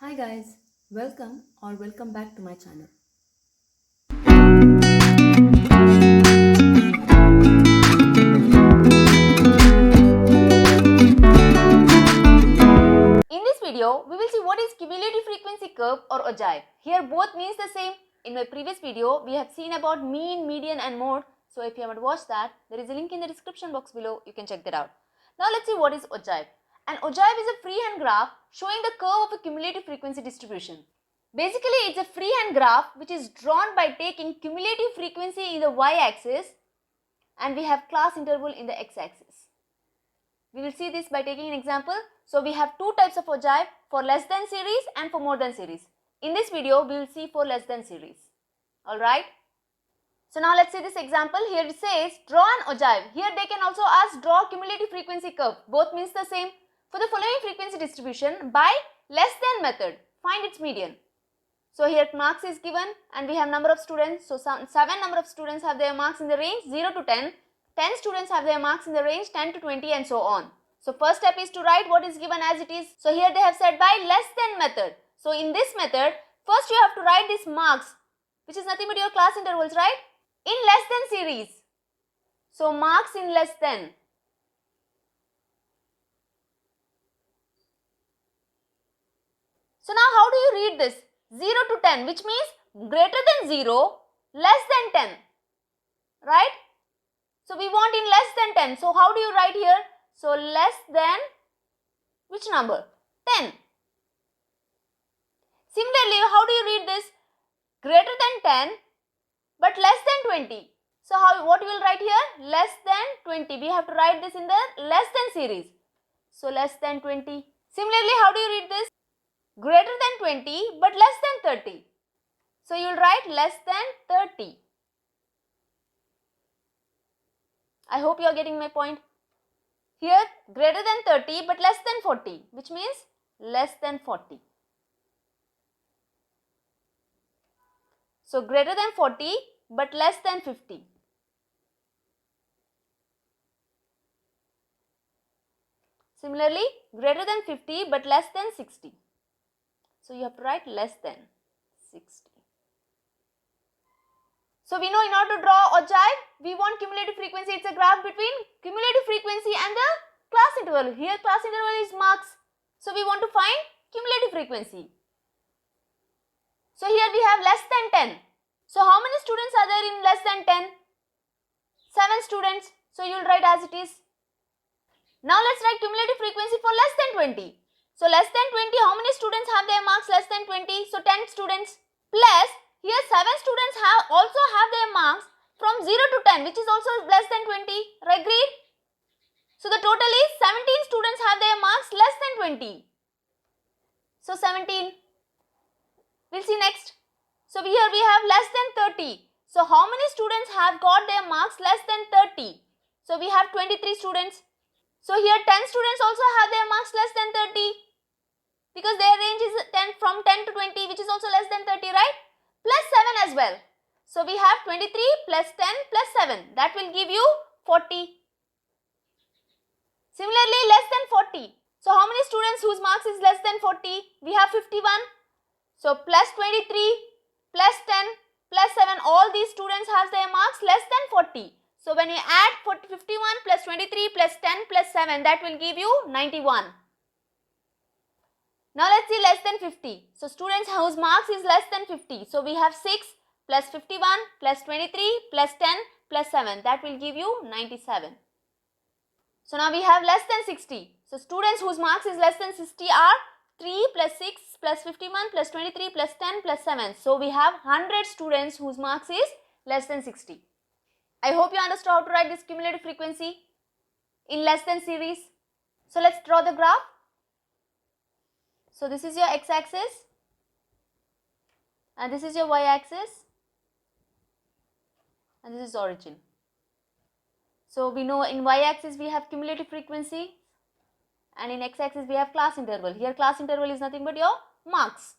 Hi guys, welcome back to my channel. In this video, we will see what is cumulative frequency curve or ogive. Here both means the same. In my previous video, we have seen about mean, median and mode. So if you haven't watched that, there is a link in the description box below. You can check that out. Now let's see what is ogive. An ogive is a freehand graph showing the curve of a cumulative frequency distribution. Basically, it's a freehand graph which is drawn by taking cumulative frequency in the y-axis and we have class interval in the x-axis. We will see this by taking an example. So we have two types of ogive, for less than series and for more than series. In this video, we will see for less than series. Alright. So now let's see this example. Here it says draw an ogive. Here they can also ask draw cumulative frequency curve. Both means the same. For the following frequency distribution by less than method, find its median. So here marks is given and we have number of students. So 7 number of students have their marks in the range 0 to 10. 10 students have their marks in the range 10 to 20 and so on. So first step is to write what is given as it is. So here they have said by less than method. So in this method, first you have to write these marks, which is nothing but your class intervals, right? In less than series. So marks in less than. So now how do you read this? 0 to 10, which means greater than 0, less than 10, right? So we want in less than 10. So how do you write here? So less than which number? 10. Similarly, how do you read this? Greater than 10 but less than 20. So what you will write here? Less than 20. We have to write this in the less than series. So less than 20. Similarly, how do you read this? Greater than 20 but less than 30. So you will write less than 30. I hope you are getting my point. Here greater than 30 but less than 40, which means less than 40. So greater than 40 but less than 50. Similarly, greater than 50 but less than 60. So you have to write less than 60. So we know in order to draw ogive, we want cumulative frequency. It's a graph between cumulative frequency and the class interval. Here class interval is marks. So we want to find cumulative frequency. So here we have less than 10. So how many students are there in less than 10? 7 students. So you will write as it is. Now let's write cumulative frequency for less than 20. So less than 20, how many students have their marks less than 20? So 10 students. Plus here 7 students also have their marks from 0 to 10, which is also less than 20. Agreed? So the total is 17 students have their marks less than 20. So 17. We'll see next. So here we have less than 30. So how many students have got their marks less than 30? So we have 23 students. So here 10 students also have their marks less than 30. Because their range is from 10 to 20, which is also less than 30, right? Plus 7 as well. So we have 23 plus 10 plus 7. That will give you 40. Similarly, less than 40. So how many students whose marks is less than 40? We have 51. So plus 23 plus 10 plus 7. All these students have their marks less than 40. So when you add 51 plus 23 plus 10 plus 7, that will give you 91. Now let's see less than 50. So students whose marks is less than 50. So we have 6 plus 51 plus 23 plus 10 plus 7. That will give you 97. So now we have less than 60. So students whose marks is less than 60 are 3 plus 6 plus 51 plus 23 plus 10 plus 7. So we have 100 students whose marks is less than 60. I hope you understood how to write this cumulative frequency in less than series. So let's draw the graph. So this is your x-axis and this is your y-axis and this is origin. So we know in y-axis we have cumulative frequency and in x-axis we have class interval. Here class interval is nothing but your marks.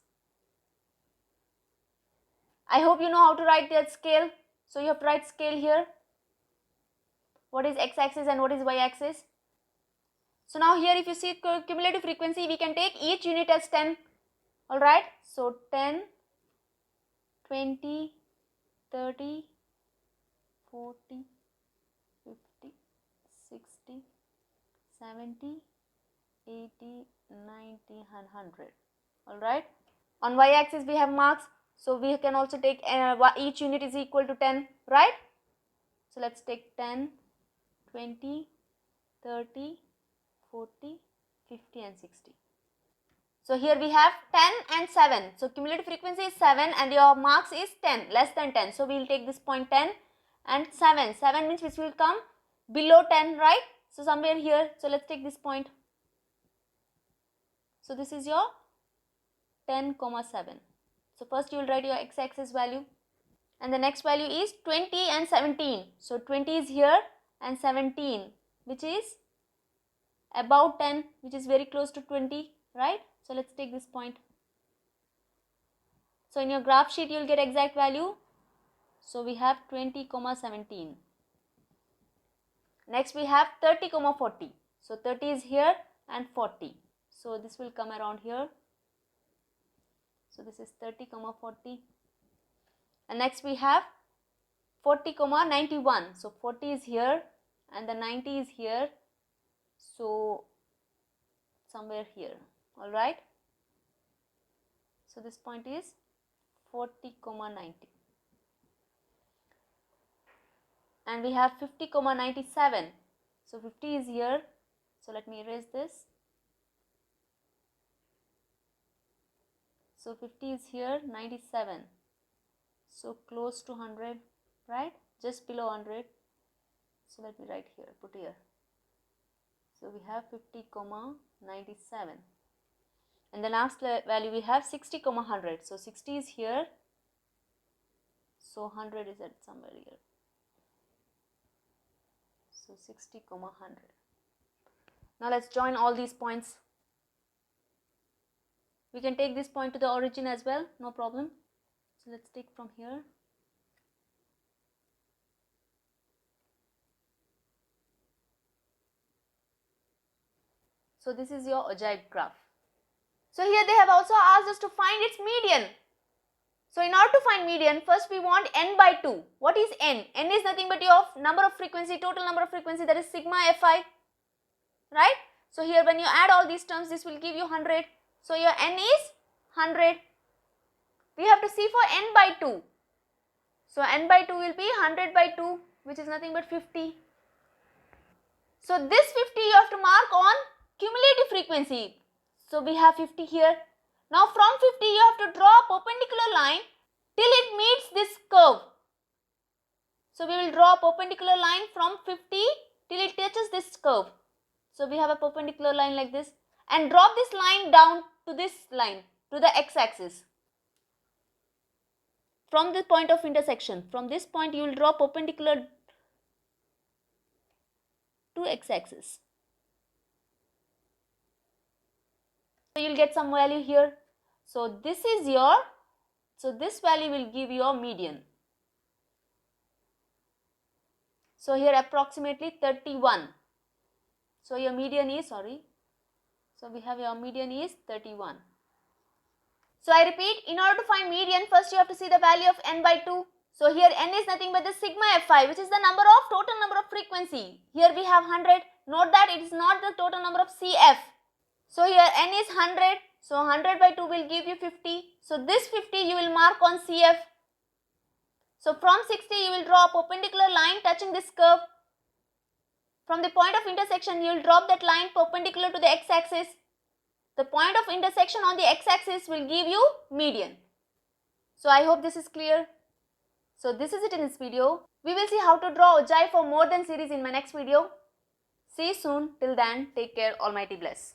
I hope you know how to write that scale. So you have to write scale here. What is x-axis and what is y-axis? So now here if you see cumulative frequency, we can take each unit as 10. Alright, so 10, 20, 30, 40, 50, 60, 70, 80, 90 and 100. Alright, on y-axis we have marks, so we can also take each unit is equal to 10, right? So let's take 10, 20, 30, 40, 50 and 60. So here we have 10 and 7. So cumulative frequency is 7 and your marks is 10, less than 10. So we will take this point 10 and 7. 7 means which will come below 10, right? So somewhere here. So let's take this point. So this is your 10, 7. So first you will write your x-axis value. And the next value is 20 and 17. So 20 is here and 17, which is about 10, which is very close to 20, right? So let's take this point. So in your graph sheet you will get exact value. So we have 20, 17. Next we have 30, 40. So 30 is here and 40. So this will come around here. So this is 30, 40. And next we have 40, 91. So 40 is here and the 90 is here. So somewhere here. Alright. So this point is 40, 90. And we have 50, 97. So 50 is here. So let me erase this. So 50 is here, 97. So close to 100, right? Just below 100. So let me write here, put here. So we have 50, 97. And the last value we have 60, 100. So 60 is here. So 100 is at somewhere here. So 60, 100. Now let's join all these points. We can take this point to the origin as well, no problem. So let's take from here. So this is your ogive graph. So here they have also asked us to find its median. So in order to find median, first we want n by 2. What is n? N is nothing but your number of frequency, total number of frequency, that is sigma fi, right? So here when you add all these terms, this will give you 100. So your n is 100. We have to see for n by 2. So n by 2 will be 100 by 2, which is nothing but 50. So this 50 you have to mark on cumulative frequency. So we have 50 here. Now from 50 you have to draw a perpendicular line till it meets this curve. So we will draw a perpendicular line from 50 till it touches this curve. So we have a perpendicular line like this and drop this line down to this line, to the x-axis. From the point of intersection, from this point you will draw perpendicular to x-axis. So you will get some value here. So this is your, so this value will give your median. So here approximately 31. So your median is, so we have your median is 31. So I repeat, in order to find median, first you have to see the value of n by 2. So here n is nothing but the sigma fi, which is the number of total number of frequency. Here we have 100. Note that it is not the total number of cf. So here n is 100. So 100 by 2 will give you 50. So this 50 you will mark on cf. So from 60 you will draw a perpendicular line touching this curve. From the point of intersection you will drop that line perpendicular to the x-axis. The point of intersection on the x-axis will give you median. So I hope this is clear. So this is it in this video. We will see how to draw ogive for more than series in my next video. See you soon. Till then, take care. Almighty bless.